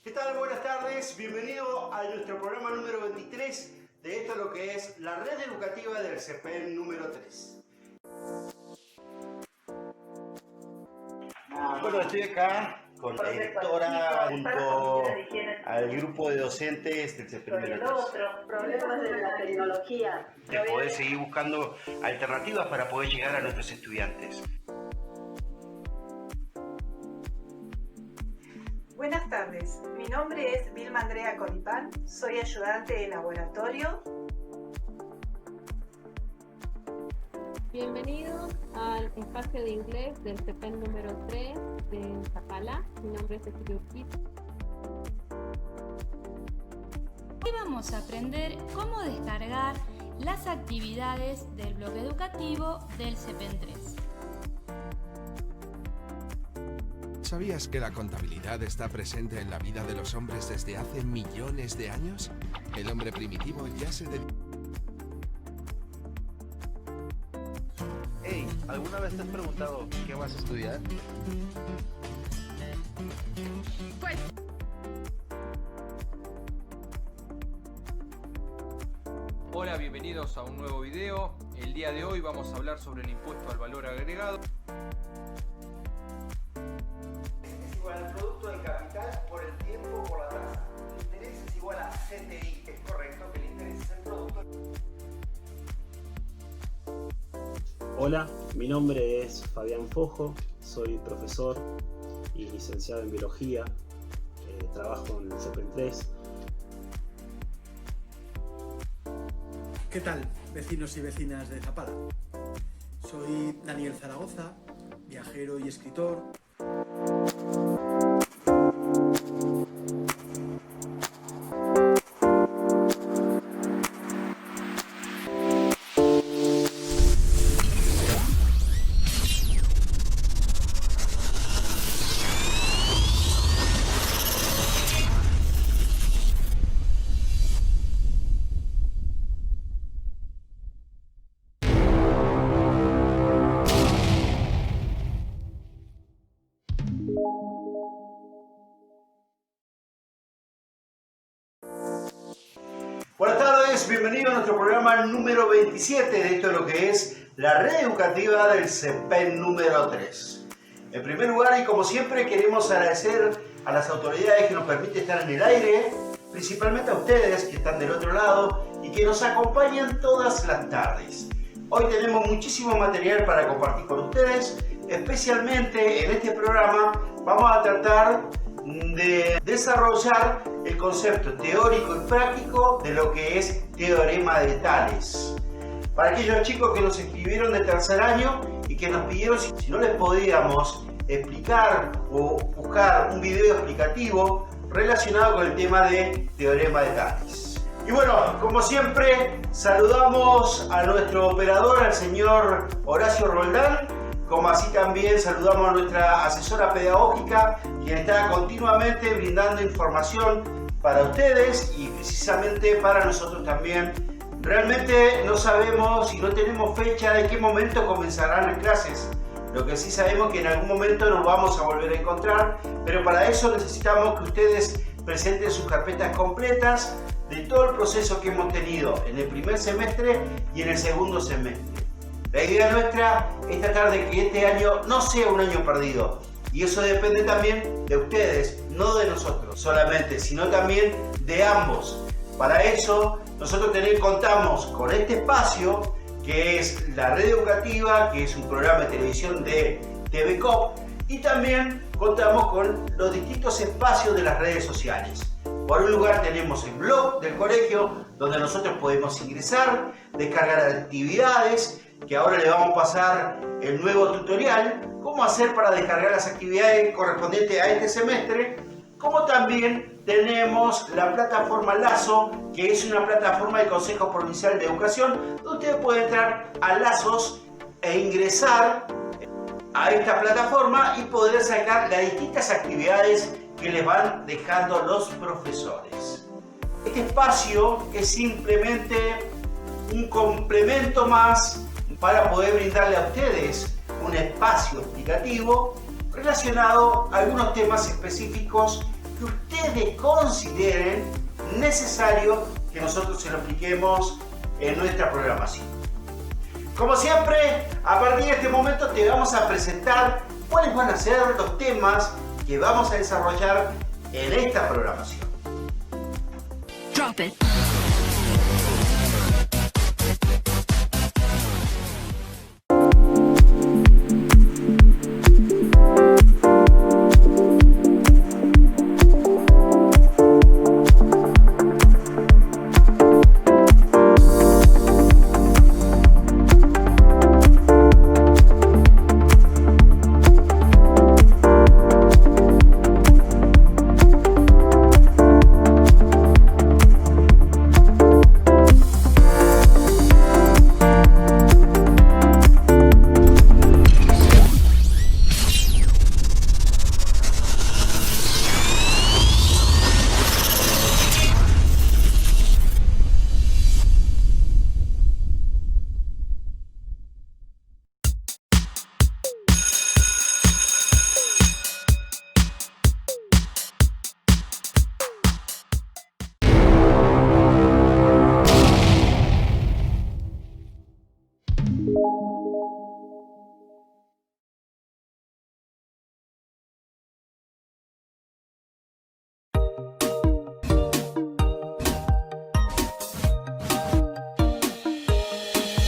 ¿Qué tal? Buenas tardes, bienvenido a nuestro programa número 23 de esto lo que es la red educativa del CEPEN número 3. Bueno, estoy acá con la directora junto al grupo de docentes del CEPEN número 3. Problemas de la tecnología. De poder seguir buscando alternativas para poder llegar a nuestros estudiantes. Buenas tardes, mi nombre es Vilma Andrea Coripán, soy ayudante de laboratorio. Bienvenidos al espacio de inglés del CEPEN número 3 de Zapala. Mi nombre es Cecilia Urquiza. Hoy vamos a aprender cómo descargar las actividades del bloque educativo del CEPEN 3. ¿Sabías que la contabilidad está presente en la vida de los hombres desde hace millones de años? El hombre primitivo ya se dedicó. Hey, ¿alguna vez te has preguntado qué vas a estudiar? Hola, bienvenidos a un nuevo video. El día de hoy vamos a hablar sobre el impuesto al valor agregado. Es igual al producto del capital por el tiempo por la tasa. El interés es igual a CTI, es correcto que el interés es el producto. Hola, mi nombre es Fabián Fojo, soy profesor y licenciado en biología, trabajo en el CEPEN 3. ¿Qué tal, vecinos y vecinas de Zapala? Soy Daniel Zaragoza, viajero y escritor. Buenas tardes, bienvenido a nuestro programa número 27 de esto lo que es la red educativa del CEPEN número 3. En primer lugar y como siempre queremos agradecer a las autoridades que nos permiten estar en el aire, principalmente a ustedes que están del otro lado y que nos acompañan todas las tardes. Hoy tenemos muchísimo material para compartir con ustedes, especialmente en este programa vamos a tratar de desarrollar el concepto teórico y práctico de lo que es teorema de Tales. Para aquellos chicos que nos escribieron de tercer año y que nos pidieron si no les podíamos explicar o buscar un video explicativo relacionado con el tema de teorema de Tales. Y bueno, como siempre, saludamos a nuestro operador, al señor Horacio Roldán, como así también saludamos a nuestra asesora pedagógica, quien está continuamente brindando información para ustedes y precisamente para nosotros también. Realmente no sabemos y no tenemos fecha de qué momento comenzarán las clases. Lo que sí sabemos es que en algún momento nos vamos a volver a encontrar, pero para eso necesitamos que ustedes presenten sus carpetas completas de todo el proceso que hemos tenido en el primer semestre y en el segundo semestre. La idea nuestra es tratar de que este año no sea un año perdido. Y eso depende también de ustedes, no de nosotros solamente, sino también de ambos. Para eso, nosotros contamos con este espacio, que es la red educativa, que es un programa de televisión de TV Cop, y también contamos con los distintos espacios de las redes sociales. Por un lugar tenemos el blog del colegio, donde nosotros podemos ingresar, descargar actividades, que ahora le vamos a pasar el nuevo tutorial, cómo hacer para descargar las actividades correspondientes a este semestre, como también tenemos la plataforma Lazo, que es una plataforma del Consejo Provincial de Educación, donde usted puede entrar a Lazos e ingresar a esta plataforma y poder sacar las distintas actividades que les van dejando los profesores. Este espacio es simplemente un complemento más para poder brindarle a ustedes un espacio explicativo relacionado a algunos temas específicos que ustedes consideren necesario que nosotros se lo apliquemos en nuestra programación. Como siempre, a partir de este momento te vamos a presentar cuáles van a ser los temas que vamos a desarrollar en esta programación. Drop it.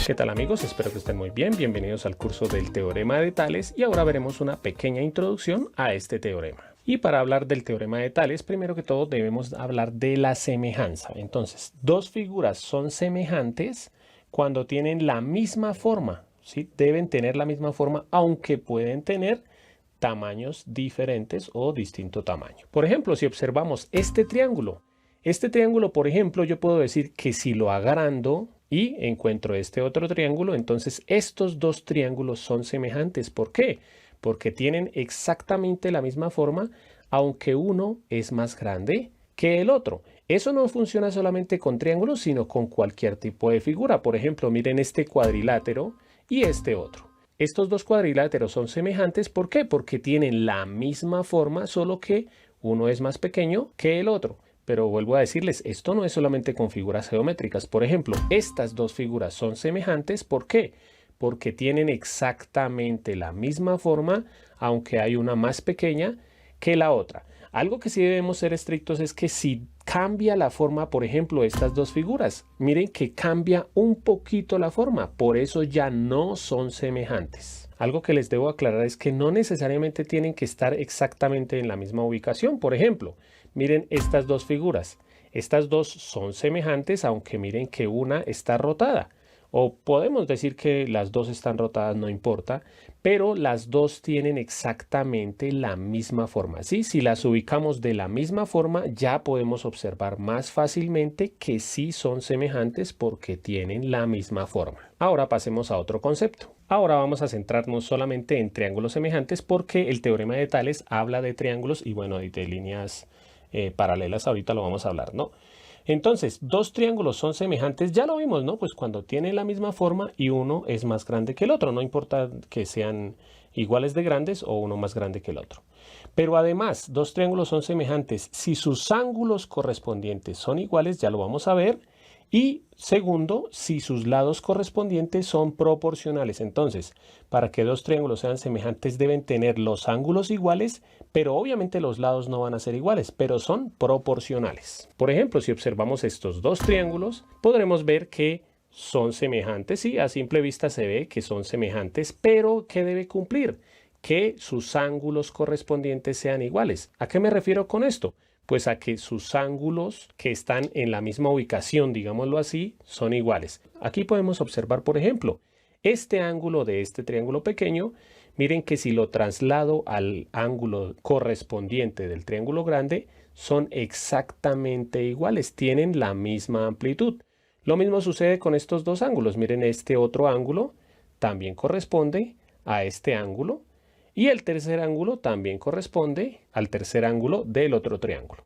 ¿Qué tal amigos? Espero que estén muy bien. Bienvenidos al curso del teorema de Tales y ahora veremos una pequeña introducción a este teorema. Y para hablar del teorema de Tales, primero que todo debemos hablar de la semejanza. Entonces, dos figuras son semejantes cuando tienen la misma forma, ¿sí? Deben tener la misma forma, aunque pueden tener tamaños diferentes o distinto tamaño. Por ejemplo, si observamos este triángulo, por ejemplo, yo puedo decir que si lo agrando y encuentro este otro triángulo, entonces estos dos triángulos son semejantes. ¿Por qué? Porque tienen exactamente la misma forma, aunque uno es más grande que el otro. Eso no funciona solamente con triángulos, sino con cualquier tipo de figura. Por ejemplo, miren este cuadrilátero y este otro. Estos dos cuadriláteros son semejantes. ¿Por qué? Porque tienen la misma forma, solo que uno es más pequeño que el otro. Pero vuelvo a decirles, esto no es solamente con figuras geométricas. Por ejemplo, estas dos figuras son semejantes. ¿Por qué? Porque tienen exactamente la misma forma, aunque hay una más pequeña que la otra. Algo que sí debemos ser estrictos es que si cambia la forma, por ejemplo, estas dos figuras, miren que cambia un poquito la forma, por eso ya no son semejantes. Algo que les debo aclarar es que no necesariamente tienen que estar exactamente en la misma ubicación. Por ejemplo, miren estas dos figuras. Estas dos son semejantes, aunque miren que una está rotada. O podemos decir que las dos están rotadas, no importa, pero las dos tienen exactamente la misma forma, ¿sí? Si las ubicamos de la misma forma, ya podemos observar más fácilmente que sí son semejantes porque tienen la misma forma. Ahora pasemos a otro concepto. Ahora vamos a centrarnos solamente en triángulos semejantes porque el teorema de Tales habla de triángulos y bueno, de líneas paralelas, ahorita lo vamos a hablar, ¿no? Entonces, dos triángulos son semejantes, ya lo vimos, ¿no? Pues cuando tienen la misma forma y uno es más grande que el otro, no importa que sean iguales de grandes o uno más grande que el otro. Pero además, dos triángulos son semejantes si sus ángulos correspondientes son iguales, ya lo vamos a ver. Y segundo, si sus lados correspondientes son proporcionales. Entonces, para que dos triángulos sean semejantes deben tener los ángulos iguales, pero obviamente los lados no van a ser iguales, pero son proporcionales. Por ejemplo, si observamos estos dos triángulos, podremos ver que son semejantes. Sí, a simple vista se ve que son semejantes, pero ¿qué debe cumplir? Que sus ángulos correspondientes sean iguales. ¿A qué me refiero con esto? Pues a que sus ángulos que están en la misma ubicación, digámoslo así, son iguales. Aquí podemos observar, por ejemplo, este ángulo de este triángulo pequeño. Miren que si lo traslado al ángulo correspondiente del triángulo grande, son exactamente iguales, tienen la misma amplitud. Lo mismo sucede con estos dos ángulos. Miren, este otro ángulo también corresponde a este ángulo. Y el tercer ángulo también corresponde al tercer ángulo del otro triángulo.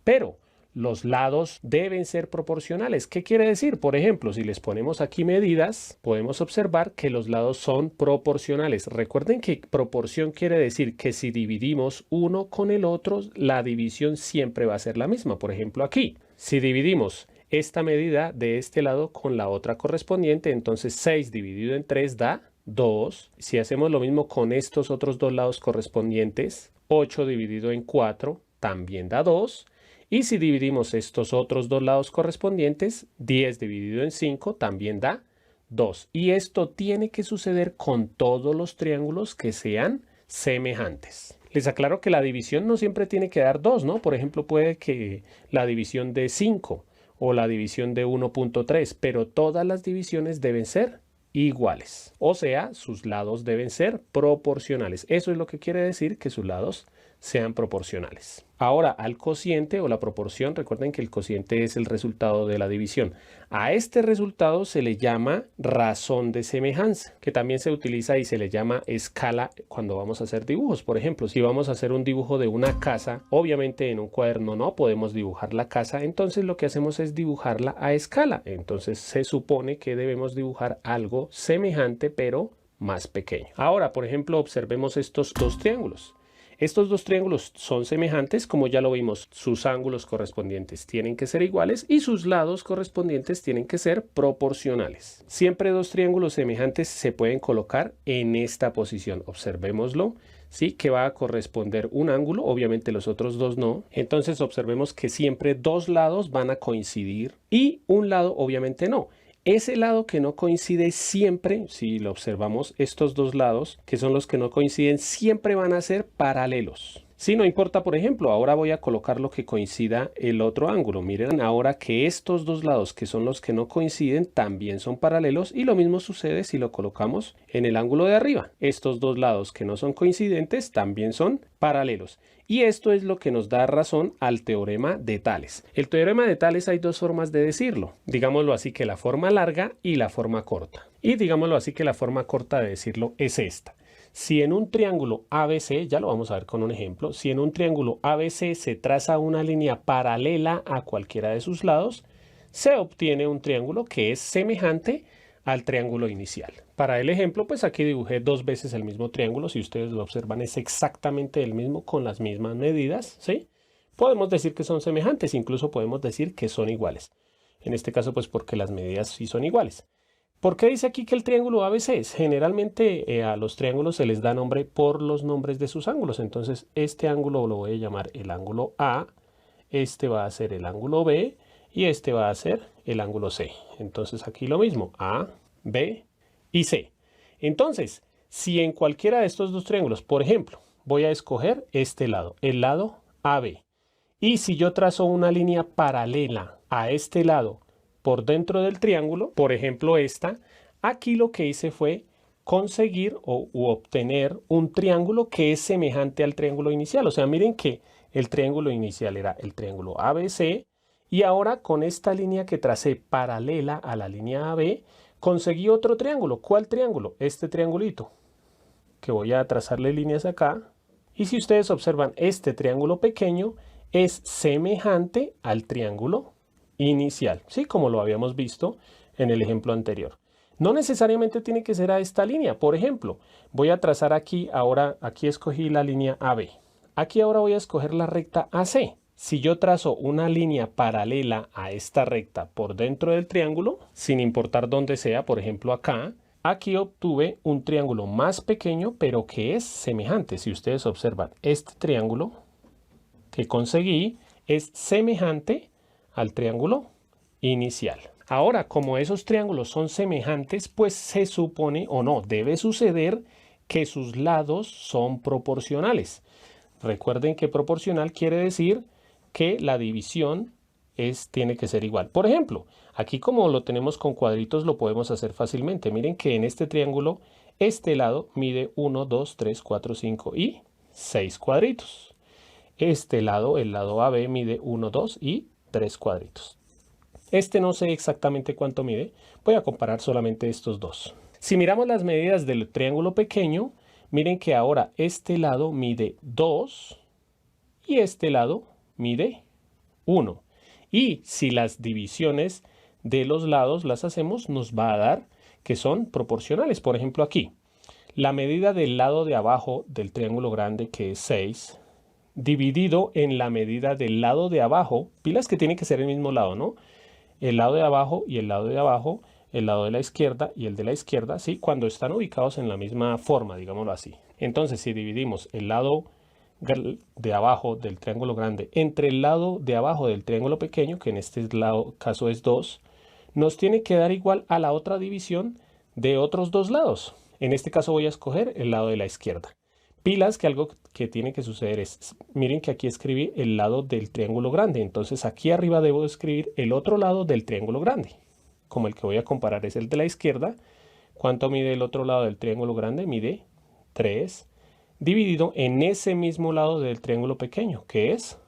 Pero los lados deben ser proporcionales. ¿Qué quiere decir? Por ejemplo, si les ponemos aquí medidas, podemos observar que los lados son proporcionales. Recuerden que proporción quiere decir que si dividimos uno con el otro, la división siempre va a ser la misma. Por ejemplo, aquí, si dividimos esta medida de este lado con la otra correspondiente, entonces 6 dividido en 3 da 2. Si hacemos lo mismo con estos otros dos lados correspondientes, 8 dividido en 4 también da 2. Y si dividimos estos otros dos lados correspondientes, 10 dividido en 5 también da 2. Y esto tiene que suceder con todos los triángulos que sean semejantes. Les aclaro que la división no siempre tiene que dar 2, ¿no? Por ejemplo, puede que la división de 5 o la división de 1.3, pero todas las divisiones deben ser iguales. O sea, sus lados deben ser proporcionales. Eso es lo que quiere decir que sus lados sean proporcionales. Ahora, al cociente o la proporción, recuerden que el cociente es el resultado de la división. A este resultado se le llama razón de semejanza, que también se utiliza y se le llama escala cuando vamos a hacer dibujos. Por ejemplo, si vamos a hacer un dibujo de una casa, obviamente en un cuaderno no podemos dibujar la casa, entonces lo que hacemos es dibujarla a escala. Entonces se supone que debemos dibujar algo semejante pero más pequeño. Ahora, por ejemplo, observemos estos dos triángulos. Estos dos triángulos son semejantes, como ya lo vimos, sus ángulos correspondientes tienen que ser iguales y sus lados correspondientes tienen que ser proporcionales. Siempre dos triángulos semejantes se pueden colocar en esta posición. Observémoslo, ¿sí? Que va a corresponder un ángulo, obviamente los otros dos no. Entonces observemos que siempre dos lados van a coincidir y un lado obviamente no. Ese lado que no coincide siempre, si lo observamos, estos dos lados, que son los que no coinciden, siempre van a ser paralelos. Si no importa, por ejemplo, ahora voy a colocar lo que coincida el otro ángulo. Miren ahora que estos dos lados, que son los que no coinciden, también son paralelos y lo mismo sucede si lo colocamos en el ángulo de arriba. Estos dos lados que no son coincidentes también son paralelos. Y esto es lo que nos da razón al teorema de Tales. El teorema de Tales hay dos formas de decirlo. Digámoslo así que la forma larga y la forma corta. Y digámoslo así que la forma corta de decirlo es esta. Si en un triángulo ABC, ya lo vamos a ver con un ejemplo, si en un triángulo ABC se traza una línea paralela a cualquiera de sus lados, se obtiene un triángulo que es semejante al triángulo inicial. Para el ejemplo, pues aquí dibujé dos veces el mismo triángulo. Si ustedes lo observan, es exactamente el mismo con las mismas medidas, ¿sí? Podemos decir que son semejantes, incluso podemos decir que son iguales. En este caso, pues porque las medidas sí son iguales. ¿Por qué dice aquí que el triángulo ABC? Generalmente a los triángulos se les da nombre por los nombres de sus ángulos. Entonces, este ángulo lo voy a llamar el ángulo A, este va a ser el ángulo B y este va a ser el ángulo C. Entonces, aquí lo mismo, A, B y C. Entonces, si en cualquiera de estos dos triángulos, por ejemplo, voy a escoger este lado, el lado AB. Y si yo trazo una línea paralela a este lado por dentro del triángulo, por ejemplo esta, aquí lo que hice fue conseguir u obtener un triángulo que es semejante al triángulo inicial. O sea, miren que el triángulo inicial era el triángulo ABC y ahora con esta línea que tracé paralela a la línea AB, conseguí otro triángulo. ¿Cuál triángulo? Este triangulito, que voy a trazarle líneas acá. Y si ustedes observan, este triángulo pequeño es semejante al triángulo inicial, ¿sí? Como lo habíamos visto en el ejemplo anterior. No necesariamente tiene que ser a esta línea. Por ejemplo, voy a trazar aquí, ahora aquí escogí la línea AB. Aquí ahora voy a escoger la recta AC. Si yo trazo una línea paralela a esta recta por dentro del triángulo, sin importar dónde sea, por ejemplo acá, aquí obtuve un triángulo más pequeño, pero que es semejante. Si ustedes observan, este triángulo que conseguí es semejante al triángulo inicial. Ahora, como esos triángulos son semejantes, pues se supone o no, debe suceder que sus lados son proporcionales. Recuerden que proporcional quiere decir que la división tiene que ser igual. Por ejemplo, aquí como lo tenemos con cuadritos lo podemos hacer fácilmente. Miren que en este triángulo este lado mide 1, 2, 3, 4, 5 y 6 cuadritos. Este lado, el lado AB, mide 1, 2 y 3 cuadritos. Este no sé exactamente cuánto mide. Voy a comparar solamente estos dos. Si miramos las medidas del triángulo pequeño, miren que ahora este lado mide 2 y este lado mide 1. Y si las divisiones de los lados las hacemos, nos va a dar que son proporcionales. Por ejemplo, aquí, la medida del lado de abajo del triángulo grande, que es 6, dividido en la medida del lado de abajo, pilas que tiene que ser el mismo lado, ¿no? El lado de abajo y el lado de abajo, el lado de la izquierda y el de la izquierda, ¿sí? Cuando están ubicados en la misma forma, digámoslo así. Entonces, si dividimos el lado de abajo del triángulo grande entre el lado de abajo del triángulo pequeño, que en este caso es 2, nos tiene que dar igual a la otra división de otros dos lados. En este caso voy a escoger el lado de la izquierda. Pilas que algo que tiene que suceder es, miren que aquí escribí el lado del triángulo grande, entonces aquí arriba debo escribir el otro lado del triángulo grande. Como el que voy a comparar es el de la izquierda, ¿cuánto mide el otro lado del triángulo grande? Mide 3, dividido en ese mismo lado del triángulo pequeño, que es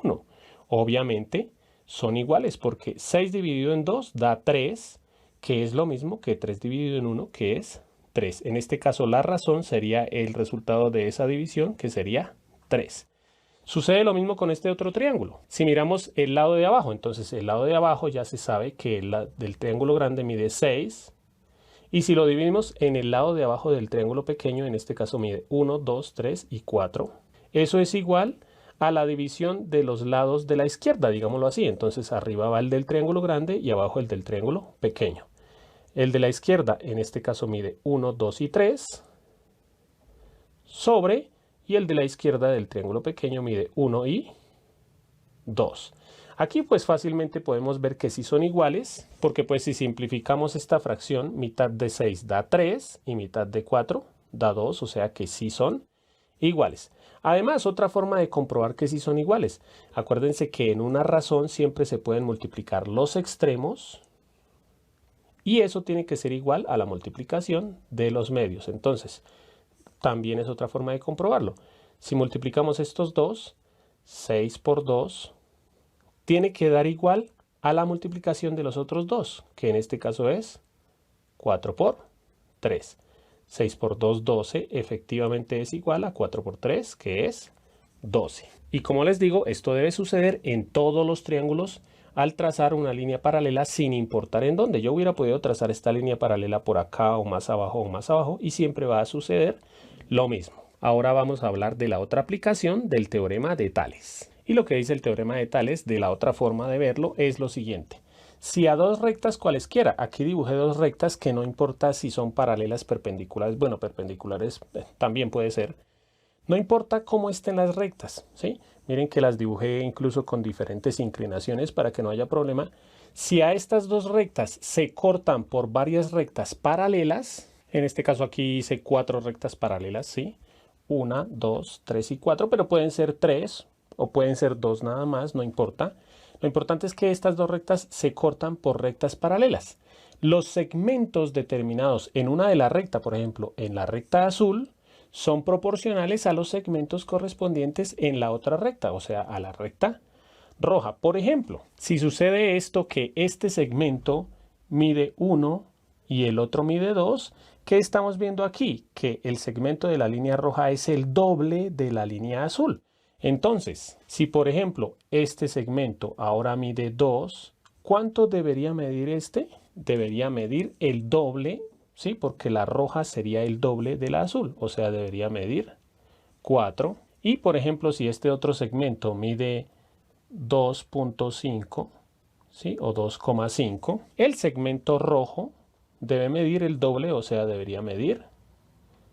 1. Obviamente son iguales porque 6 dividido en 2 da 3, que es lo mismo que 3 dividido en 1, que es 3. En este caso la razón sería el resultado de esa división, que sería 3. Sucede lo mismo con este otro triángulo. Si miramos el lado de abajo, entonces el lado de abajo ya se sabe que el del triángulo grande mide 6. Y si lo dividimos en el lado de abajo del triángulo pequeño, en este caso mide 1, 2, 3 y 4. Eso es igual a la división de los lados de la izquierda, digámoslo así. Entonces arriba va el del triángulo grande y abajo el del triángulo pequeño. El de la izquierda en este caso mide 1, 2 y 3 sobre, y el de la izquierda del triángulo pequeño mide 1 y 2. Aquí pues fácilmente podemos ver que sí son iguales, porque pues si simplificamos esta fracción, mitad de 6 da 3 y mitad de 4 da 2, o sea que sí son iguales. Además, otra forma de comprobar que sí son iguales. Acuérdense que en una razón siempre se pueden multiplicar los extremos y eso tiene que ser igual a la multiplicación de los medios. Entonces, también es otra forma de comprobarlo. Si multiplicamos estos dos, 6 por 2, tiene que dar igual a la multiplicación de los otros dos, que en este caso es 4 por 3. 6 por 2, 12, efectivamente es igual a 4 por 3, que es 12. Y como les digo, esto debe suceder en todos los triángulos al trazar una línea paralela sin importar en dónde. Yo hubiera podido trazar esta línea paralela por acá o más abajo y siempre va a suceder lo mismo. Ahora vamos a hablar de la otra aplicación del teorema de Tales. Y lo que dice el teorema de Tales de la otra forma de verlo es lo siguiente. Si a dos rectas cualesquiera, aquí dibujé dos rectas que no importa si son paralelas, perpendiculares, bueno, perpendiculares también puede ser. No importa cómo estén las rectas, ¿sí? Miren que las dibujé incluso con diferentes inclinaciones para que no haya problema. Si a estas dos rectas se cortan por varias rectas paralelas, en este caso aquí hice 4 rectas paralelas, ¿sí? 1, 2, 3 y 4, pero pueden ser 3 o pueden ser 2 nada más, no importa. Lo importante es que estas dos rectas se cortan por rectas paralelas. Los segmentos determinados en una de la recta, por ejemplo, en la recta azul, son proporcionales a los segmentos correspondientes en la otra recta, o sea, a la recta roja. Por ejemplo, si sucede esto que este segmento mide 1 y el otro mide 2, ¿qué estamos viendo aquí? Que el segmento de la línea roja es el doble de la línea azul. Entonces, si por ejemplo este segmento ahora mide 2, ¿cuánto debería medir este? Debería medir el doble, ¿sí? Porque la roja sería el doble de la azul, o sea, debería medir 4. Y por ejemplo, si este otro segmento mide 2.5, ¿sí? O 2,5, el segmento rojo debe medir el doble, o sea, debería medir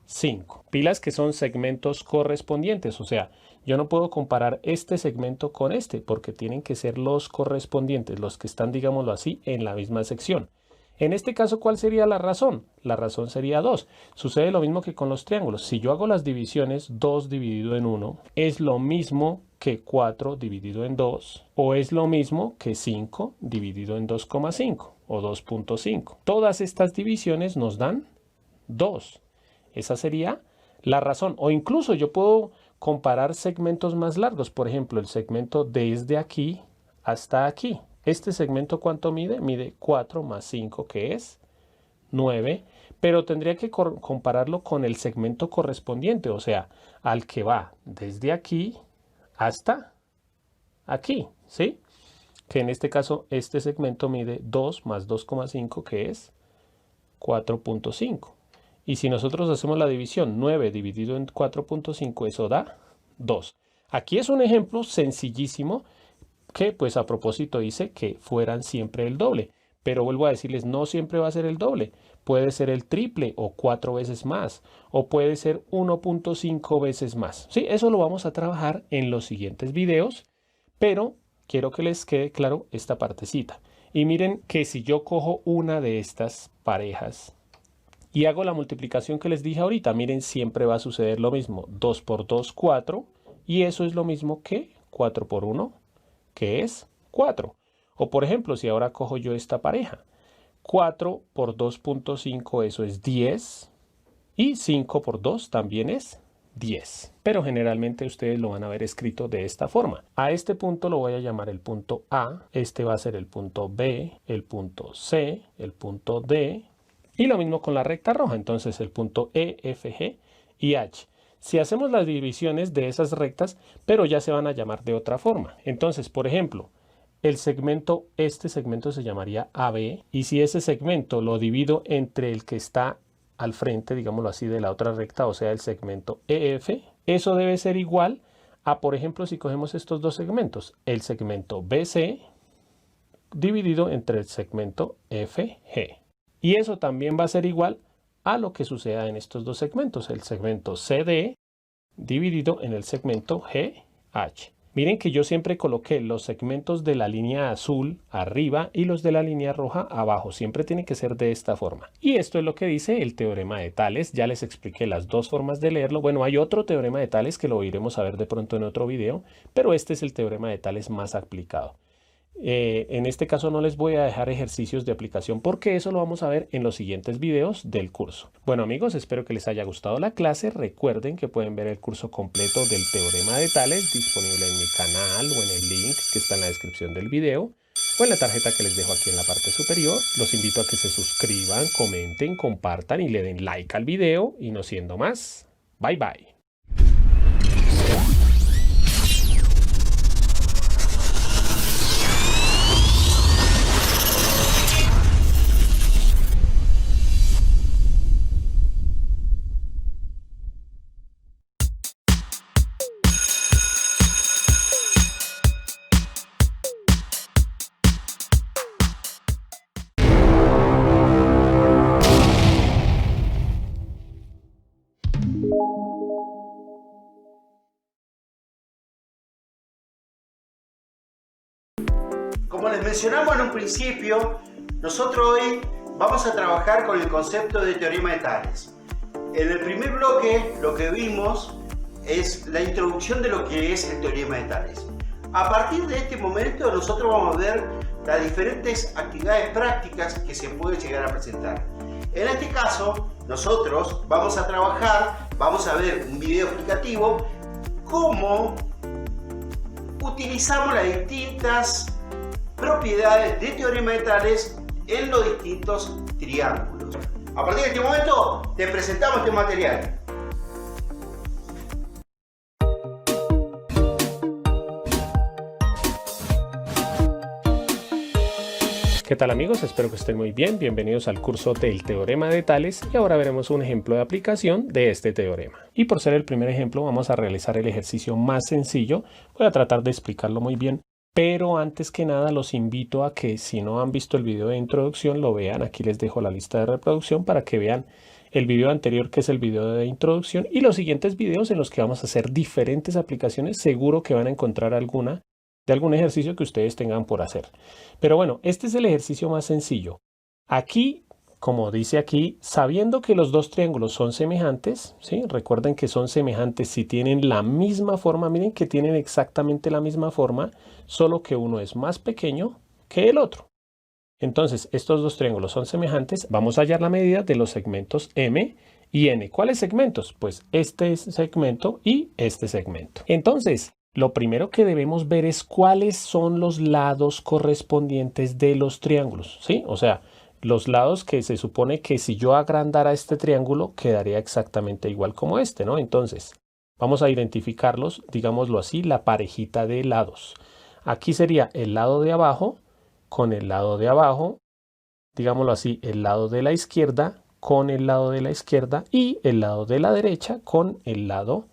5. Pilas que son segmentos correspondientes, o sea, yo no puedo comparar este segmento con este porque tienen que ser los correspondientes, los que están, digámoslo así, en la misma sección. En este caso, ¿cuál sería la razón? La razón sería 2. Sucede lo mismo que con los triángulos. Si yo hago las divisiones, 2 dividido en 1 es lo mismo que 4 dividido en 2 o es lo mismo que 5 dividido en 2,5 o 2.5. Todas estas divisiones nos dan 2. Esa sería la razón. O incluso yo puedo comparar segmentos más largos. Por ejemplo, el segmento desde aquí hasta aquí. Este segmento, ¿cuánto mide? Mide 4 más 5, que es 9. Pero tendría que compararlo con el segmento correspondiente, o sea, al que va desde aquí hasta aquí, ¿sí? que en este caso este segmento mide 2 más 2,5, que es 4.5. Y si nosotros hacemos la división, 9 dividido en 4.5, eso da 2. Aquí es un ejemplo sencillísimo que pues a propósito dice que fueran siempre el doble. Pero vuelvo a decirles, no siempre va a ser el doble. Puede ser el triple o 4 veces más. O puede ser 1.5 veces más. Sí, eso lo vamos a trabajar en los siguientes videos. Pero quiero que les quede claro esta partecita. Y miren que si yo cojo una de estas parejas y hago la multiplicación que les dije ahorita, miren, siempre va a suceder lo mismo. 2 por 2, 4. Y eso es lo mismo que 4 por 1, que es 4. O por ejemplo, si ahora cojo yo esta pareja, 4 por 2.5, eso es 10. Y 5 por 2 también es 10. Pero generalmente ustedes lo van a ver escrito de esta forma. A este punto lo voy a llamar el punto A. Este va a ser el punto B, el punto C, el punto D. Y lo mismo con la recta roja. Entonces el punto E, F, G y H. Si hacemos las divisiones de esas rectas, pero ya se van a llamar de otra forma. Entonces, por ejemplo, este segmento se llamaría AB, y si ese segmento lo divido entre el que está al frente, digámoslo así, de la otra recta, o sea, el segmento EF, eso debe ser igual a, por ejemplo, si cogemos estos dos segmentos, el segmento BC dividido entre el segmento FG. Y eso también va a ser igual a lo que suceda en estos dos segmentos, el segmento CD dividido en el segmento GH. Miren que yo siempre coloqué los segmentos de la línea azul arriba y los de la línea roja abajo. Siempre tiene que ser de esta forma. Y esto es lo que dice el teorema de Tales. Ya les expliqué las dos formas de leerlo. Bueno, hay otro teorema de Tales que lo iremos a ver de pronto en otro video, pero este es el teorema de Tales más aplicado. En este caso no les voy a dejar ejercicios de aplicación porque eso lo vamos a ver en los siguientes videos del curso. Bueno amigos, espero que les haya gustado la clase. Recuerden que pueden ver el curso completo del teorema de Tales disponible en mi canal o en el link que está en la descripción del video o en la tarjeta que les dejo aquí en la parte superior. Los invito a que se suscriban, comenten, compartan y le den like al video. Y no siendo más, bye bye. Como les mencionamos en un principio, nosotros hoy vamos a trabajar con el concepto de teorema de Tales. En el primer bloque lo que vimos es la introducción de lo que es el teorema de Tales. A partir de este momento nosotros vamos a ver las diferentes actividades prácticas que se pueden llegar a presentar. En este caso nosotros vamos a trabajar, vamos a ver un video explicativo cómo utilizamos las distintas propiedades de teorema de Tales en los distintos triángulos. A partir de este momento te presentamos este material. ¿Qué tal amigos? Espero que estén muy bien. Bienvenidos al curso del teorema de Tales y ahora veremos un ejemplo de aplicación de este teorema. Y por ser el primer ejemplo vamos a realizar el ejercicio más sencillo. Voy a tratar de explicarlo muy bien. Pero antes que nada los invito a que si no han visto el video de introducción lo vean. Aquí les dejo la lista de reproducción para que vean el video anterior que es el video de introducción y los siguientes videos en los que vamos a hacer diferentes aplicaciones. Seguro que van a encontrar alguna de algún ejercicio que ustedes tengan por hacer. Pero bueno, este es el ejercicio más sencillo. Aquí, como dice aquí, sabiendo que los dos triángulos son semejantes, ¿sí? Recuerden que son semejantes si tienen la misma forma. Miren que tienen exactamente la misma forma, solo que uno es más pequeño que el otro. Entonces, estos dos triángulos son semejantes. Vamos a hallar la medida de los segmentos M y N. ¿Cuáles segmentos? Pues este segmento y este segmento. Entonces, lo primero que debemos ver es cuáles son los lados correspondientes de los triángulos, ¿sí? O sea, los lados que se supone que si yo agrandara este triángulo quedaría exactamente igual como este, ¿no? Entonces, vamos a identificarlos, digámoslo así, la parejita de lados. Aquí sería el lado de abajo con el lado de abajo, digámoslo así, el lado de la izquierda con el lado de la izquierda y el lado de la derecha con el lado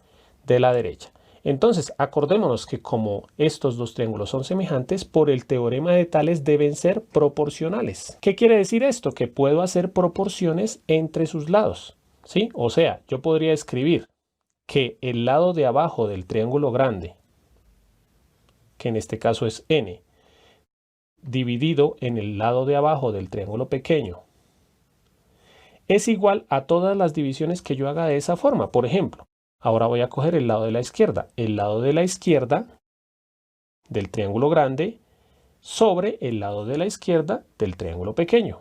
de la derecha. Entonces, acordémonos que como estos dos triángulos son semejantes, por el teorema de Tales deben ser proporcionales. ¿Qué quiere decir esto? Que puedo hacer proporciones entre sus lados, ¿sí? O sea, yo podría escribir que el lado de abajo del triángulo grande, que en este caso es n, dividido en el lado de abajo del triángulo pequeño, es igual a todas las divisiones que yo haga de esa forma. Por ejemplo, ahora voy a coger el lado de la izquierda. El lado de la izquierda del triángulo grande sobre el lado de la izquierda del triángulo pequeño.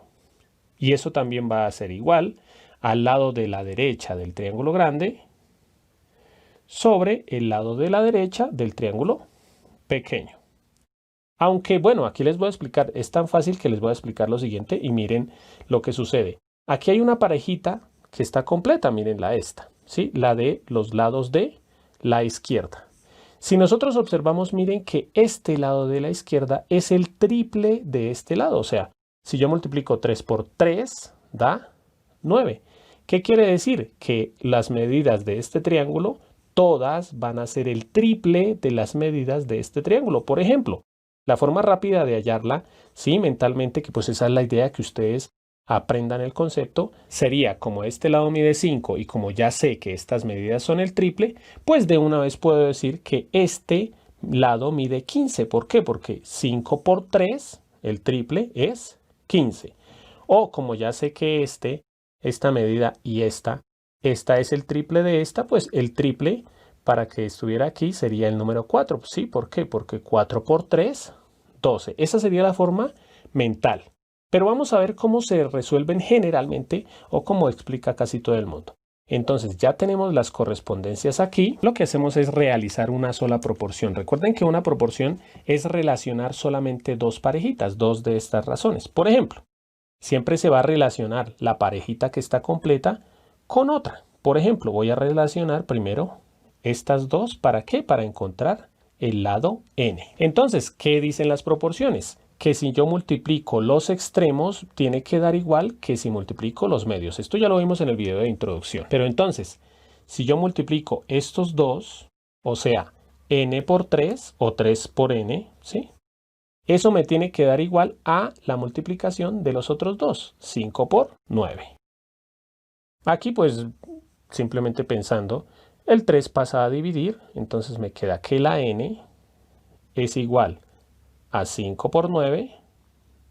Y eso también va a ser igual al lado de la derecha del triángulo grande sobre el lado de la derecha del triángulo pequeño. Aunque, bueno, aquí les voy a explicar, es tan fácil que les voy a explicar lo siguiente y miren lo que sucede. Aquí hay una parejita que está completa, mírenla esta, ¿sí? La de los lados de la izquierda. Si nosotros observamos, miren que este lado de la izquierda es el triple de este lado. O sea, si yo multiplico 3 por 3, da 9. ¿Qué quiere decir? Que las medidas de este triángulo, todas van a ser el triple de las medidas de este triángulo. Por ejemplo, la forma rápida de hallarla, sí, mentalmente, que pues esa es la idea, que ustedes aprendan el concepto, sería como este lado mide 5 y como ya sé que estas medidas son el triple, pues de una vez puedo decir que este lado mide 15. ¿Por qué? Porque 5 por 3, el triple es 15. O como ya sé que esta medida y esta es el triple de esta, pues el triple para que estuviera aquí sería el número 4. ¿Sí? ¿Por qué? Porque 4 por 3, 12. Esa sería la forma mental. Pero vamos a ver cómo se resuelven generalmente o cómo explica casi todo el mundo. Entonces ya tenemos las correspondencias aquí. Lo que hacemos es realizar una sola proporción. Recuerden que una proporción es relacionar solamente dos parejitas, dos de estas razones. Por ejemplo, siempre se va a relacionar la parejita que está completa con otra. Por ejemplo, voy a relacionar primero estas dos. ¿Para qué? Para encontrar el lado n. Entonces, ¿qué dicen las proporciones? Que si yo multiplico los extremos, tiene que dar igual que si multiplico los medios. Esto ya lo vimos en el video de introducción. Pero entonces, si yo multiplico estos dos, o sea, n por 3 o 3 por n, ¿sí? Eso me tiene que dar igual a la multiplicación de los otros dos, 5 por 9. Aquí pues, simplemente pensando, el 3 pasa a dividir, entonces me queda que la n es igual a 5 por 9,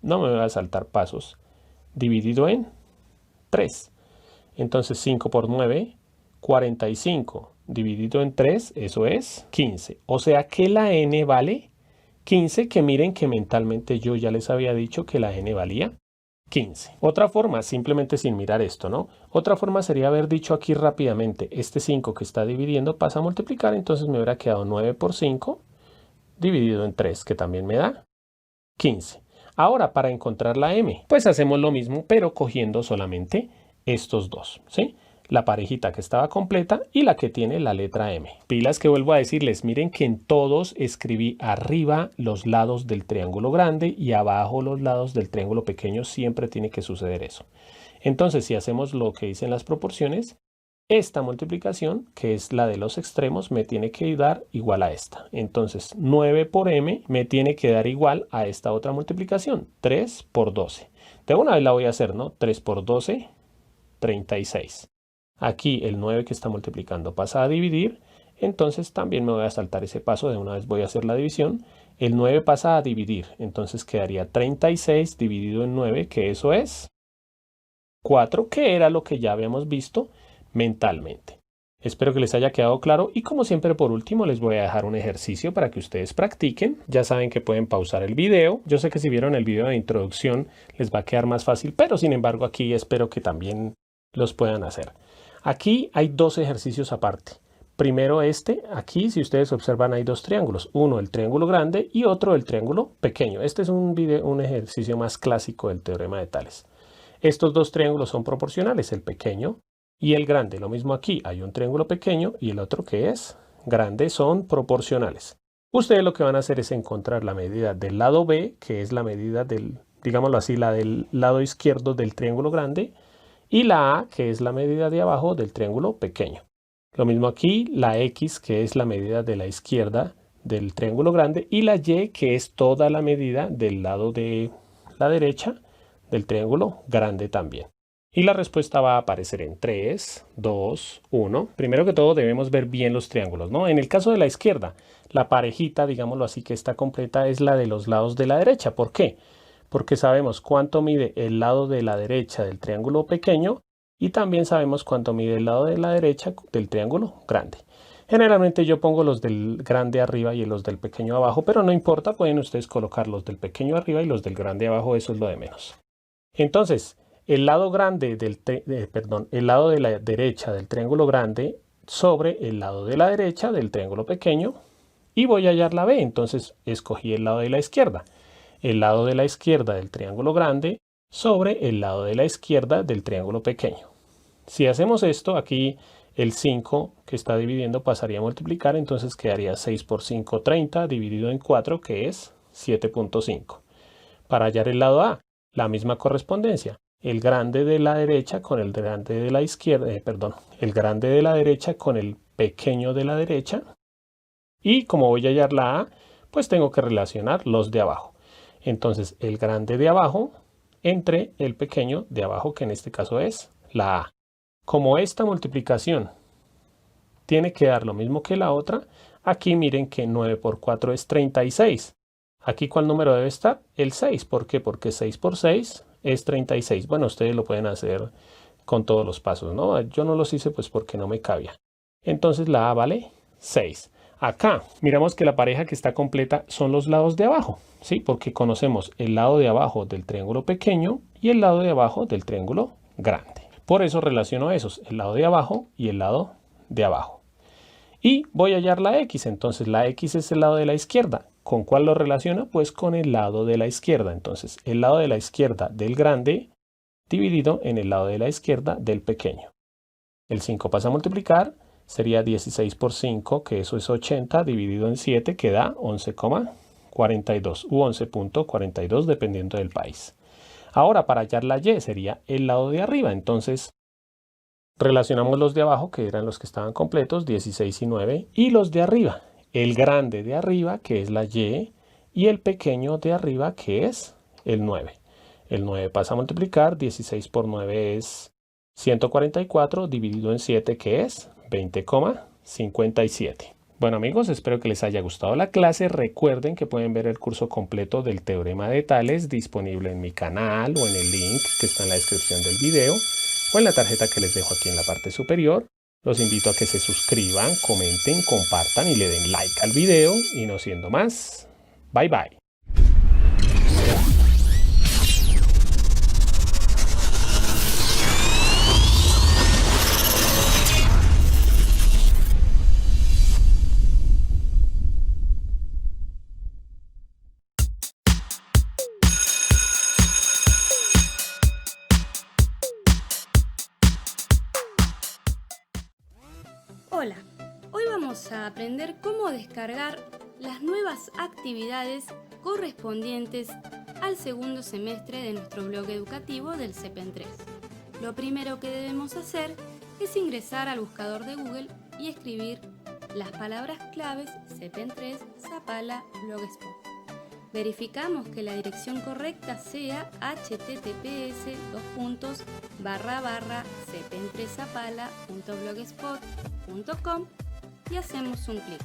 no me voy a saltar pasos, dividido en 3. Entonces 5 por 9, 45, dividido en 3, eso es 15. O sea que la n vale 15, que miren que mentalmente yo ya les había dicho que la n valía 15. Otra forma, simplemente sin mirar esto, ¿no? Otra forma sería haber dicho aquí rápidamente, este 5 que está dividiendo pasa a multiplicar, entonces me hubiera quedado 9 por 5, dividido en 3, que también me da 15. Ahora, para encontrar la m, pues hacemos lo mismo, pero cogiendo solamente estos dos, ¿sí? La parejita que estaba completa y la que tiene la letra m. Pilas que vuelvo a decirles, miren que en todos escribí arriba los lados del triángulo grande y abajo los lados del triángulo pequeño, siempre tiene que suceder eso. Entonces, si hacemos lo que dicen las proporciones, esta multiplicación, que es la de los extremos, me tiene que dar igual a esta. Entonces, 9 por m me tiene que dar igual a esta otra multiplicación, 3 por 12. De una vez la voy a hacer, ¿no? 3 por 12, 36. Aquí el 9 que está multiplicando pasa a dividir, entonces también me voy a saltar ese paso, de una vez voy a hacer la división. El 9 pasa a dividir, entonces quedaría 36 dividido en 9, que eso es 4, que era lo que ya habíamos visto mentalmente. Espero que les haya quedado claro y como siempre por último les voy a dejar un ejercicio para que ustedes practiquen. Ya saben que pueden pausar el video. Yo sé que si vieron el video de introducción les va a quedar más fácil, pero sin embargo aquí espero que también los puedan hacer. Aquí hay dos ejercicios aparte. Primero aquí si ustedes observan hay dos triángulos. Uno el triángulo grande y otro el triángulo pequeño. Este es un ejercicio más clásico del teorema de Tales. Estos dos triángulos son proporcionales, el pequeño y el grande. Lo mismo aquí, hay un triángulo pequeño y el otro que es grande, son proporcionales. Ustedes lo que van a hacer es encontrar la medida del lado B, que es la medida del, digámoslo así, la del lado izquierdo del triángulo grande, y la A, que es la medida de abajo del triángulo pequeño. Lo mismo aquí, la X, que es la medida de la izquierda del triángulo grande, y la Y, que es toda la medida del lado de la derecha del triángulo grande también. Y la respuesta va a aparecer en 3, 2, 1. Primero que todo debemos ver bien los triángulos, ¿no? En el caso de la izquierda, la parejita, digámoslo así, que está completa es la de los lados de la derecha. ¿Por qué? Porque sabemos cuánto mide el lado de la derecha del triángulo pequeño y también sabemos cuánto mide el lado de la derecha del triángulo grande. Generalmente yo pongo los del grande arriba y los del pequeño abajo, pero no importa, pueden ustedes colocar los del pequeño arriba y los del grande abajo, eso es lo de menos. Entonces, el lado grande el lado de la derecha del triángulo grande sobre el lado de la derecha del triángulo pequeño, y voy a hallar la B, entonces escogí el lado de la izquierda. El lado de la izquierda del triángulo grande sobre el lado de la izquierda del triángulo pequeño. Si hacemos esto, aquí el 5 que está dividiendo pasaría a multiplicar, entonces quedaría 6 por 5, 30, dividido en 4, que es 7.5. Para hallar el lado A, la misma correspondencia. El grande de la derecha con el grande de la izquierda, el grande de la derecha con el pequeño de la derecha. Y como voy a hallar la A, pues tengo que relacionar los de abajo. Entonces el grande de abajo entre el pequeño de abajo, que en este caso es la A. Como esta multiplicación tiene que dar lo mismo que la otra, aquí miren que 9 por 4 es 36. Aquí, ¿cuál número debe estar? El 6. ¿Por qué? Porque 6 por 6 es 36. Bueno, ustedes lo pueden hacer con todos los pasos, ¿no? Yo no los hice pues porque no me cabía. Entonces la A vale 6. Acá miramos que la pareja que está completa son los lados de abajo, ¿sí? Porque conocemos el lado de abajo del triángulo pequeño y el lado de abajo del triángulo grande. Por eso relaciono esos, el lado de abajo y el lado de abajo. Y voy a hallar la X, entonces la X es el lado de la izquierda. ¿Con cuál lo relaciona? Pues con el lado de la izquierda. Entonces el lado de la izquierda del grande dividido en el lado de la izquierda del pequeño. El 5 pasa a multiplicar, sería 16 por 5, que eso es 80, dividido en 7, que da 11,42 u 11.42 dependiendo del país. Ahora para hallar la Y sería el lado de arriba, entonces relacionamos los de abajo, que eran los que estaban completos, 16 y 9, y los de arriba. El grande de arriba, que es la Y, y el pequeño de arriba, que es el 9. El 9 pasa a multiplicar, 16 por 9 es 144, dividido en 7, que es 20,57. Bueno amigos, espero que les haya gustado la clase. Recuerden que pueden ver el curso completo del teorema de Tales disponible en mi canal o en el link que está en la descripción del video o en la tarjeta que les dejo aquí en la parte superior. Los invito a que se suscriban, comenten, compartan y le den like al video. Y no siendo más, bye bye. Hola, hoy vamos a aprender cómo descargar las nuevas actividades correspondientes al segundo semestre de nuestro blog educativo del CEPEN 3. Lo primero que debemos hacer es ingresar al buscador de Google y escribir las palabras claves CEPEN 3 Zapala Blogspot. Verificamos que la dirección correcta sea https://cepen3zapala.blogspot.com y hacemos un clic.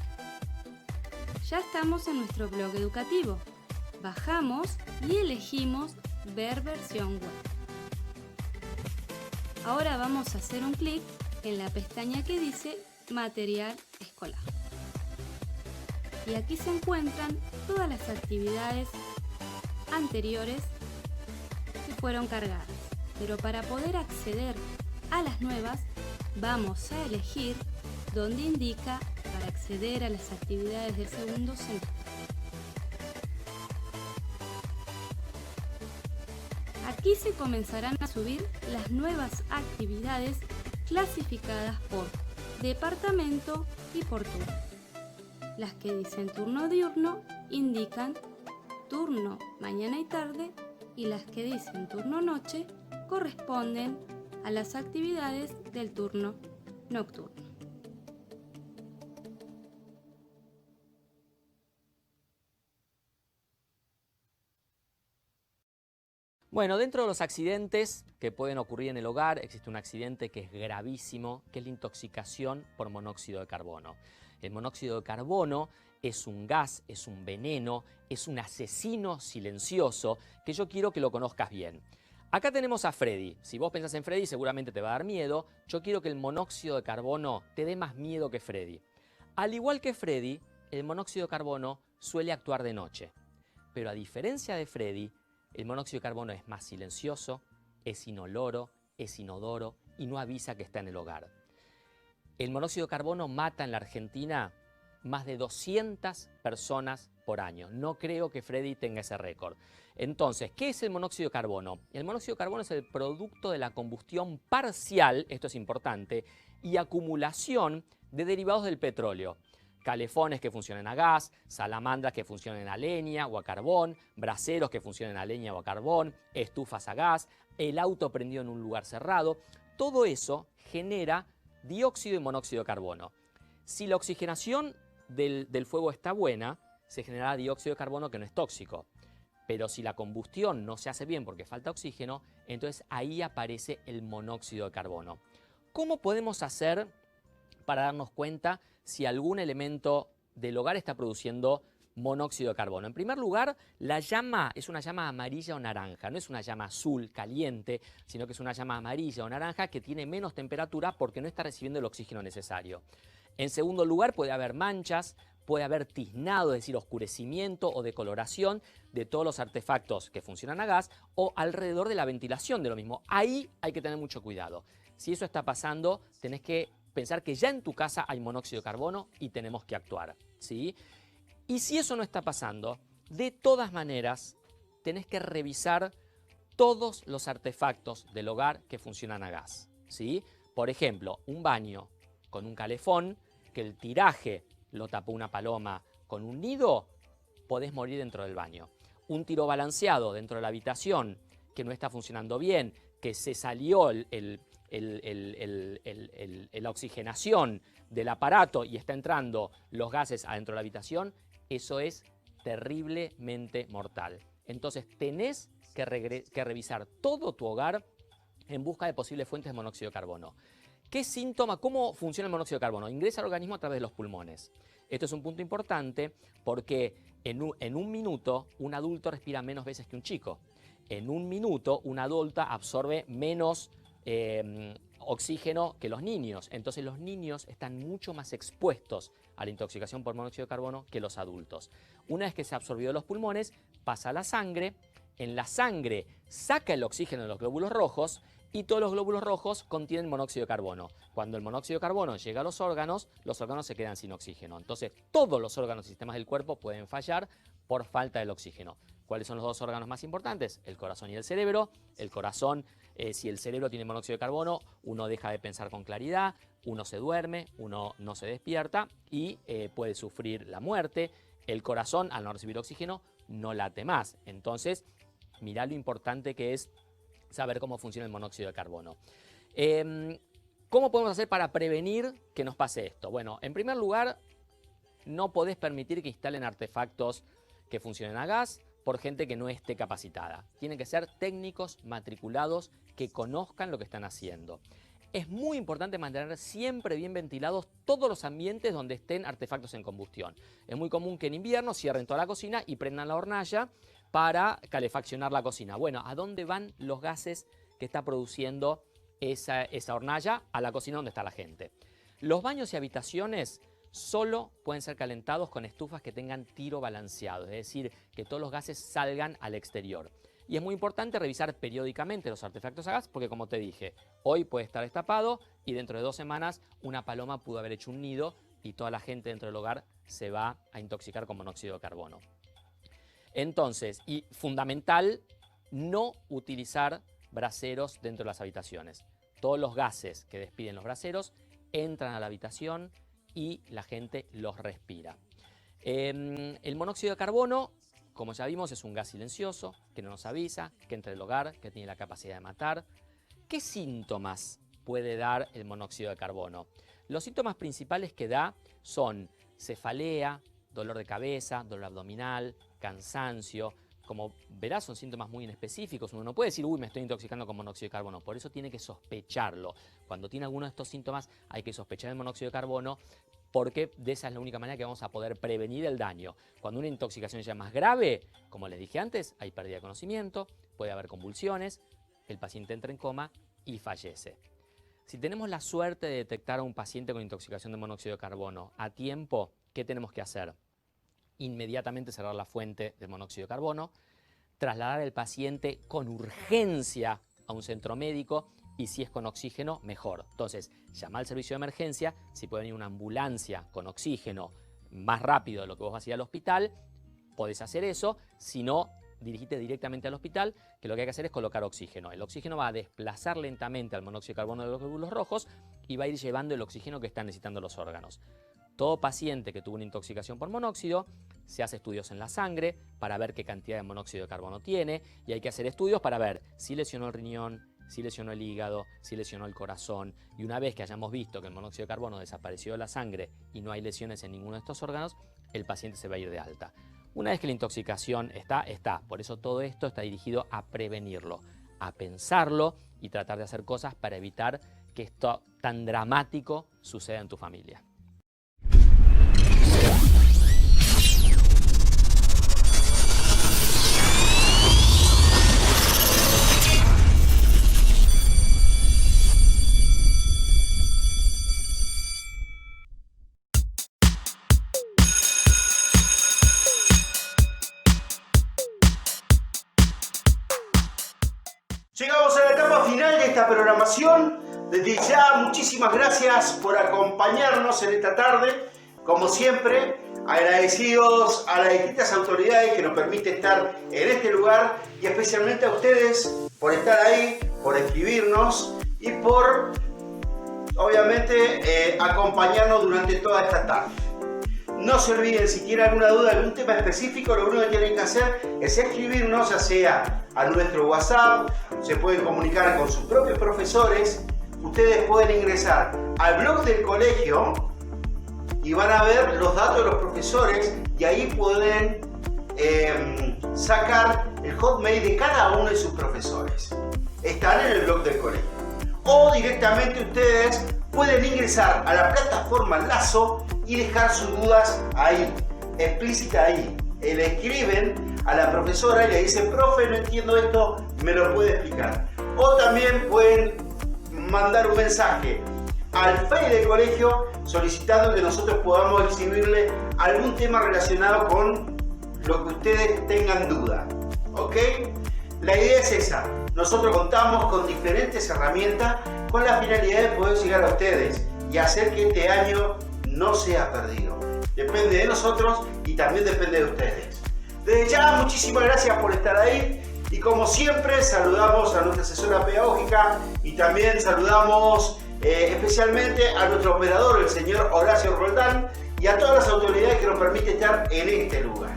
Ya estamos en nuestro blog educativo. Bajamos y elegimos ver versión web. Ahora vamos a hacer un clic en la pestaña que dice material escolar. Y aquí se encuentran todas las actividades anteriores que fueron cargadas. Pero para poder acceder a las nuevas, vamos a elegir donde indica para acceder a las actividades del segundo semestre. Aquí se comenzarán a subir las nuevas actividades clasificadas por departamento y por turno. Las que dicen turno diurno indican turno mañana y tarde y las que dicen turno noche corresponden a las actividades del turno nocturno. Bueno, dentro de los accidentes que pueden ocurrir en el hogar, existe un accidente que es gravísimo, que es la intoxicación por monóxido de carbono. El monóxido de carbono es un gas, es un veneno, es un asesino silencioso que yo quiero que lo conozcas bien. Acá tenemos a Freddy. Si vos pensás en Freddy, seguramente te va a dar miedo. Yo quiero que el monóxido de carbono te dé más miedo que Freddy. Al igual que Freddy, el monóxido de carbono suele actuar de noche. Pero a diferencia de Freddy, el monóxido de carbono es más silencioso, es inoloro, es inodoro y no avisa que está en el hogar. El monóxido de carbono mata en la Argentina más de 200 personas por año. No creo que Freddy tenga ese récord. Entonces, ¿qué es el monóxido de carbono? El monóxido de carbono es el producto de la combustión parcial, esto es importante, y acumulación de derivados del petróleo. Calefones que funcionan a gas, salamandras que funcionan a leña o a carbón, braseros que funcionan a leña o a carbón, estufas a gas, el auto prendido en un lugar cerrado. Todo eso genera dióxido y monóxido de carbono. Si la oxigenación del fuego está buena, se generará dióxido de carbono que no es tóxico. Pero si la combustión no se hace bien porque falta oxígeno, entonces ahí aparece el monóxido de carbono. ¿Cómo podemos hacer para darnos cuenta si algún elemento del hogar está produciendo monóxido de carbono? En primer lugar, la llama es una llama amarilla o naranja, no es una llama azul, caliente, sino que es una llama amarilla o naranja que tiene menos temperatura porque no está recibiendo el oxígeno necesario. En segundo lugar, puede haber manchas, puede haber tiznado, es decir, oscurecimiento o decoloración de todos los artefactos que funcionan a gas o alrededor de la ventilación de lo mismo. Ahí hay que tener mucho cuidado. Si eso está pasando, tenés que pensar que ya en tu casa hay monóxido de carbono y tenemos que actuar, ¿sí? Y si eso no está pasando, de todas maneras, tenés que revisar todos los artefactos del hogar que funcionan a gas, ¿sí? Por ejemplo, un baño con un calefón, que el tiraje lo tapó una paloma con un nido, podés morir dentro del baño. Un tiro balanceado dentro de la habitación que no está funcionando bien, que se salió la oxigenación del aparato y está entrando los gases adentro de la habitación, eso es terriblemente mortal. Entonces tenés que revisar todo tu hogar en busca de posibles fuentes de monóxido de carbono. ¿Qué síntoma? ¿Cómo funciona el monóxido de carbono? Ingresa al organismo a través de los pulmones. Esto es un punto importante porque en un minuto un adulto respira menos veces que un chico. En un minuto una adulta absorbe menos oxígeno que los niños. Entonces los niños están mucho más expuestos a la intoxicación por monóxido de carbono que los adultos. Una vez que se ha absorbido de los pulmones, pasa a la sangre. En la sangre saca el oxígeno de los glóbulos rojos y todos los glóbulos rojos contienen monóxido de carbono. Cuando el monóxido de carbono llega a los órganos se quedan sin oxígeno. Entonces todos los órganos y sistemas del cuerpo pueden fallar por falta del oxígeno. ¿Cuáles son los dos órganos más importantes? El corazón y el cerebro. El corazón, si el cerebro tiene monóxido de carbono, uno deja de pensar con claridad, uno se duerme, uno no se despierta y puede sufrir la muerte. El corazón, al no recibir oxígeno, no late más. Entonces, mirá lo importante que es saber cómo funciona el monóxido de carbono. ¿Cómo podemos hacer para prevenir que nos pase esto? Bueno, en primer lugar, no podés permitir que instalen artefactos que funcionen a gas por gente que no esté capacitada. Tienen que ser técnicos matriculados que conozcan lo que están haciendo. Es muy importante mantener siempre bien ventilados todos los ambientes donde estén artefactos en combustión. Es muy común que en invierno cierren toda la cocina y prendan la hornalla para calefaccionar la cocina. Bueno, ¿a dónde van los gases que está produciendo esa hornalla? A la cocina donde está la gente. Los baños y habitaciones solo pueden ser calentados con estufas que tengan tiro balanceado, es decir, que todos los gases salgan al exterior. Y es muy importante revisar periódicamente los artefactos a gas porque, como te dije, hoy puede estar destapado y dentro de 2 semanas una paloma pudo haber hecho un nido y toda la gente dentro del hogar se va a intoxicar con monóxido de carbono. Entonces, y fundamental, no utilizar braseros dentro de las habitaciones. Todos los gases que despiden los braseros entran a la habitación y la gente los respira. El monóxido de carbono, como ya vimos, es un gas silencioso que no nos avisa, que entra en el hogar, que tiene la capacidad de matar. ¿Qué síntomas puede dar el monóxido de carbono? Los síntomas principales que da son cefalea, dolor de cabeza, dolor abdominal, cansancio. Como verás, son síntomas muy inespecíficos. Uno no puede decir, uy, me estoy intoxicando con monóxido de carbono. Por eso tiene que sospecharlo. Cuando tiene alguno de estos síntomas, hay que sospechar el monóxido de carbono, porque de esa es la única manera que vamos a poder prevenir el daño. Cuando una intoxicación ya es más grave, como les dije antes, hay pérdida de conocimiento, puede haber convulsiones, el paciente entra en coma y fallece. Si tenemos la suerte de detectar a un paciente con intoxicación de monóxido de carbono a tiempo, ¿qué tenemos que hacer? Inmediatamente cerrar la fuente de monóxido de carbono, trasladar al paciente con urgencia a un centro médico y si es con oxígeno, mejor. Entonces, llama al servicio de emergencia, si puede venir una ambulancia con oxígeno más rápido de lo que vos vas a ir al hospital, podés hacer eso. Si no, dirigite directamente al hospital, que lo que hay que hacer es colocar oxígeno. El oxígeno va a desplazar lentamente al monóxido de carbono de los glóbulos rojos y va a ir llevando el oxígeno que están necesitando los órganos. Todo paciente que tuvo una intoxicación por monóxido, se hace estudios en la sangre para ver qué cantidad de monóxido de carbono tiene y hay que hacer estudios para ver si lesionó el riñón, si lesionó el hígado, si lesionó el corazón. Y una vez que hayamos visto que el monóxido de carbono desapareció de la sangre y no hay lesiones en ninguno de estos órganos, el paciente se va a ir de alta. Una vez que la intoxicación está. Por eso todo esto está dirigido a prevenirlo, a pensarlo y tratar de hacer cosas para evitar que esto tan dramático suceda en tu familia. Llegamos a la etapa final de esta programación. Desde ya, muchísimas gracias por acompañarnos en esta tarde. Como siempre, agradecidos a las distintas autoridades que nos permiten estar en este lugar y especialmente a ustedes por estar ahí, por escribirnos y por, obviamente, acompañarnos durante toda esta tarde. No se olviden, si tienen alguna duda, algún tema específico, lo único que tienen que hacer es escribirnos, ya sea a nuestro WhatsApp, se pueden comunicar con sus propios profesores, ustedes pueden ingresar al blog del colegio y van a ver los datos de los profesores y ahí pueden sacar el hotmail de cada uno de sus profesores. Están en el blog del colegio. O directamente ustedes pueden ingresar a la plataforma Lazo y dejar sus dudas ahí, explícita ahí. Le escriben a la profesora y le dicen, profe, no entiendo esto, ¿me lo puede explicar? O también pueden mandar un mensaje al Face del colegio solicitando que nosotros podamos exhibirle algún tema relacionado con lo que ustedes tengan duda. ¿Ok? La idea es esa. Nosotros contamos con diferentes herramientas con la finalidad de poder llegar a ustedes y hacer que este año no sea perdido. Depende de nosotros y también depende de ustedes. Desde ya, muchísimas gracias por estar ahí y como siempre saludamos a nuestra asesora pedagógica y también saludamos especialmente a nuestro operador, el señor Horacio Roldán, y a todas las autoridades que nos permiten estar en este lugar.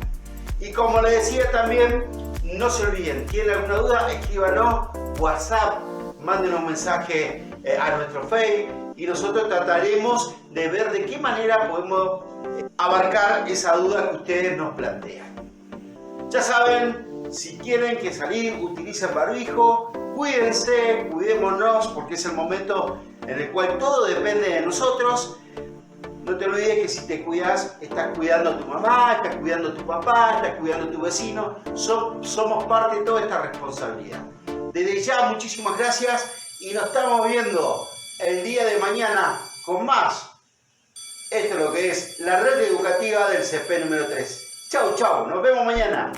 Y como les decía también, no se olviden, tienen alguna duda, escríbanos WhatsApp, mándenos un mensaje a nuestro Face y nosotros trataremos de ver de qué manera podemos abarcar esa duda que ustedes nos plantean. Ya saben, si tienen que salir, utilicen barbijo, cuídense, cuidémonos porque es el momento en el cual todo depende de nosotros. No te olvides que si te cuidas, estás cuidando a tu mamá, estás cuidando a tu papá, estás cuidando a tu vecino. Somos parte de toda esta responsabilidad. Desde ya, muchísimas gracias y nos estamos viendo el día de mañana con más. Esto es lo que es la red educativa del CP número 3. Chau, chau, nos vemos mañana.